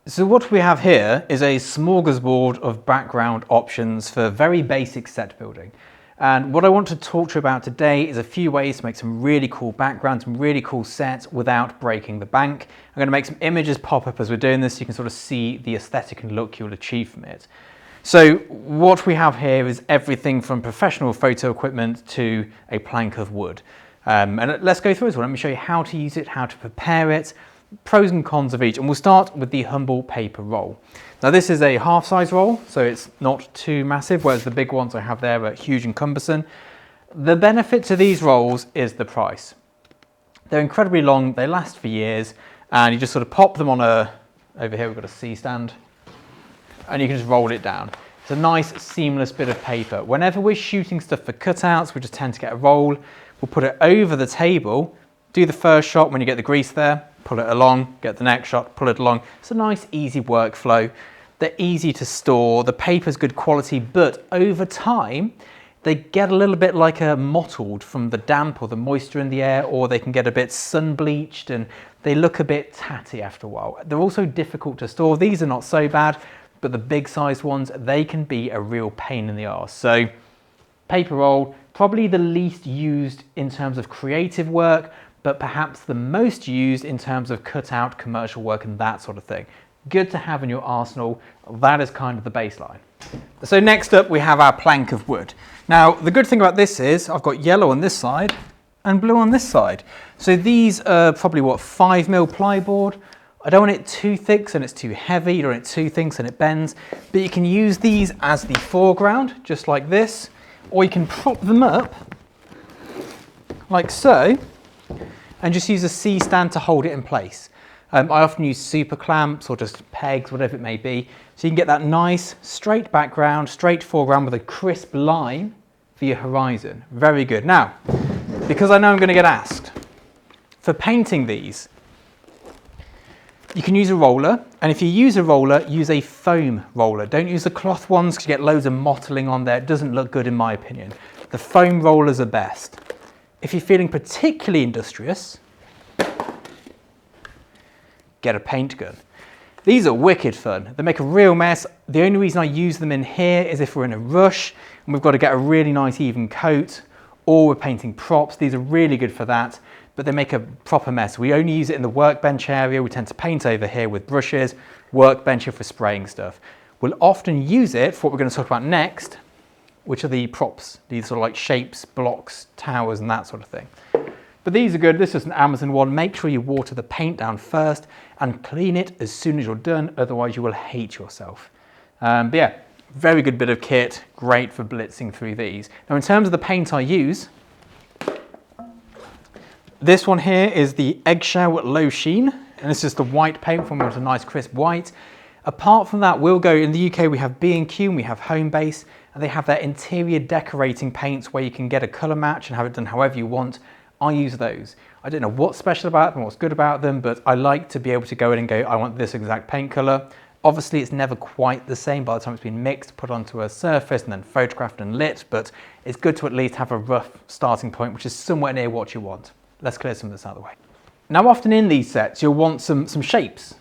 So what we have here is a smorgasbord of background options for very basic set building. And what I want to talk to you about today is a few ways to make some really cool backgrounds, some really cool sets without breaking the bank. I'm going to make some images pop up as we're doing this so you can sort of see the aesthetic and look you'll achieve from it. So what we have here is everything from professional photo equipment to a plank of wood. And let's go through this one. Let me show you how to use it, how to prepare it, pros and cons of each, and we'll start with the humble paper roll. Now this is a half-size roll, so it's not too massive, whereas the big ones I have there are huge and cumbersome. The benefit to these rolls is the price. They're incredibly long, they last for years, and you just sort of pop them on over here we've got a C-stand, and you can just roll it down. It's a nice seamless bit of paper. Whenever we're shooting stuff for cutouts, we just tend to get a roll, we'll put it over the table, do the first shot when you get the grease there, pull it along, get the next shot, pull it along. It's a nice, easy workflow. They're easy to store. The paper's good quality, but over time, they get a little bit like mottled from the damp or the moisture in the air, or they can get a bit sun-bleached and they look a bit tatty after a while. They're also difficult to store. These are not so bad, but the big-sized ones, they can be a real pain in the arse. So, paper roll, probably the least used in terms of creative work, but perhaps the most used in terms of cutout, commercial work and that sort of thing. Good to have in your arsenal. That is kind of the baseline. So next up we have our plank of wood. Now the good thing about this is I've got yellow on this side and blue on this side. So these are probably 5mm plyboard. I don't want it too thick so it's too heavy, you don't want it too thin so it bends, but you can use these as the foreground, just like this, or you can prop them up like so, and just use a C-stand to hold it in place. I often use super clamps or just pegs, whatever it may be, so you can get that nice straight background, straight foreground with a crisp line for your horizon. Very good. Now, because I know I'm going to get asked, for painting these, you can use a roller, and if you use a roller, use a foam roller. Don't use the cloth ones because you get loads of mottling on there. It doesn't look good in my opinion. The foam rollers are best. If you're feeling particularly industrious, get a paint gun. These are wicked fun. They make a real mess. The only reason I use them in here is if we're in a rush and we've got to get a really nice even coat, or we're painting props. These are really good for that, but they make a proper mess. We only use it in the workbench area. We tend to paint over here with brushes, workbench for spraying stuff. We'll often use it for what we're going to talk about next, which are the props, these sort of like shapes, blocks, towers and that sort of thing. But these are good. This is an Amazon one. Make sure you water the paint down first and clean it as soon as you're done, otherwise you will hate yourself. But yeah, very good bit of kit, great for blitzing through these. Now in terms of the paint I use, this one here is the Eggshell Low Sheen, and this is the white paint from which is a nice crisp white. Apart from that, we'll go, in the UK we have B&Q and we have Homebase, and they have their interior decorating paints where you can get a colour match and have it done however you want. I use those. I don't know what's special about them, what's good about them, but I like to be able to go in and go, I want this exact paint colour. Obviously it's never quite the same by the time it's been mixed, put onto a surface and then photographed and lit, but it's good to at least have a rough starting point which is somewhere near what you want. Let's clear some of this out of the way. Now often in these sets you'll want some shapes.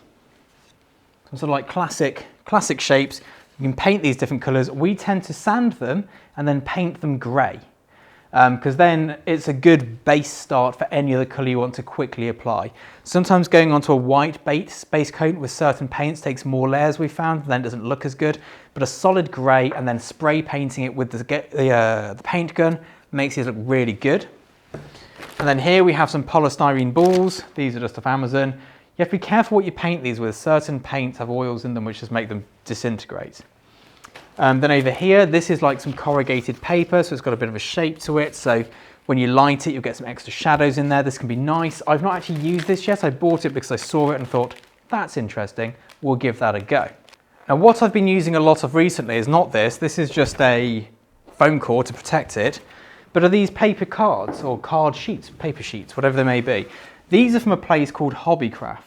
Some sort of like classic shapes. You can paint these different colours. We tend to sand them and then paint them grey, because then it's a good base start for any other colour you want to quickly apply. Sometimes going onto a white base coat with certain paints takes more layers, we found, then it doesn't look as good, but a solid grey and then spray painting it with the paint gun makes it look really good. And then here we have some polystyrene balls. These are just off Amazon. You have to be careful what you paint these with. Certain paints have oils in them which just make them disintegrate. Then over here, this is like some corrugated paper, so it's got a bit of a shape to it. So when you light it, you'll get some extra shadows in there. This can be nice. I've not actually used this yet. I bought it because I saw it and thought, that's interesting. We'll give that a go. Now what I've been using a lot of recently is not this. This is just a foam core to protect it. But are these paper cards or card sheets, paper sheets, whatever they may be. These are from a place called Hobbycraft.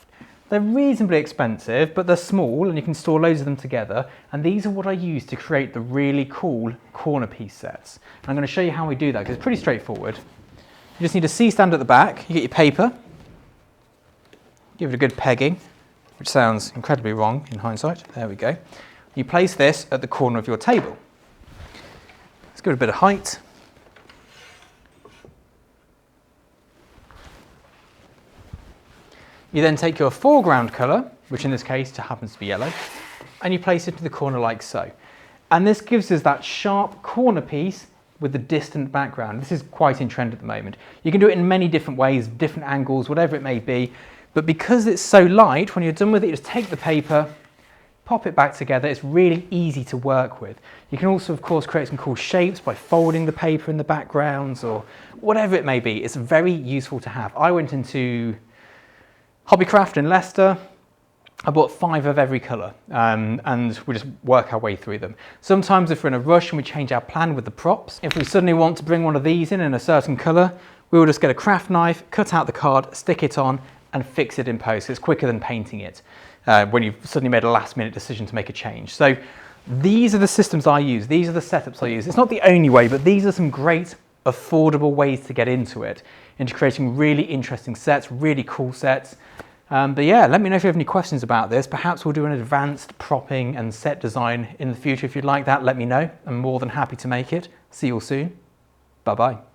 They're reasonably expensive, but they're small and you can store loads of them together. And these are what I use to create the really cool corner piece sets. And I'm going to show you how we do that because it's pretty straightforward. You just need a C-stand at the back. You get your paper, give it a good pegging, which sounds incredibly wrong in hindsight. There we go. You place this at the corner of your table. Let's give it a bit of height. You then take your foreground colour, which in this case happens to be yellow, and you place it to the corner like so. And this gives us that sharp corner piece with the distant background. This is quite in trend at the moment. You can do it in many different ways, different angles, whatever it may be. But because it's so light, when you're done with it, you just take the paper, pop it back together. It's really easy to work with. You can also, of course, create some cool shapes by folding the paper in the backgrounds or whatever it may be. It's very useful to have. I went into Hobbycraft in Leicester. I bought 5 of every colour and we just work our way through them. Sometimes if we're in a rush and we change our plan with the props, if we suddenly want to bring one of these in a certain colour, we will just get a craft knife, cut out the card, stick it on and fix it in post. It's quicker than painting it when you've suddenly made a last minute decision to make a change. So these are the systems I use, these are the setups I use. It's not the only way, but these are some great affordable ways to get into it, into creating really interesting sets, really cool sets. But yeah, let me know if you have any questions about this. Perhaps we'll do an advanced propping and set design in the future. If you'd like that, let me know. I'm more than happy to make it. See you all soon. Bye-bye.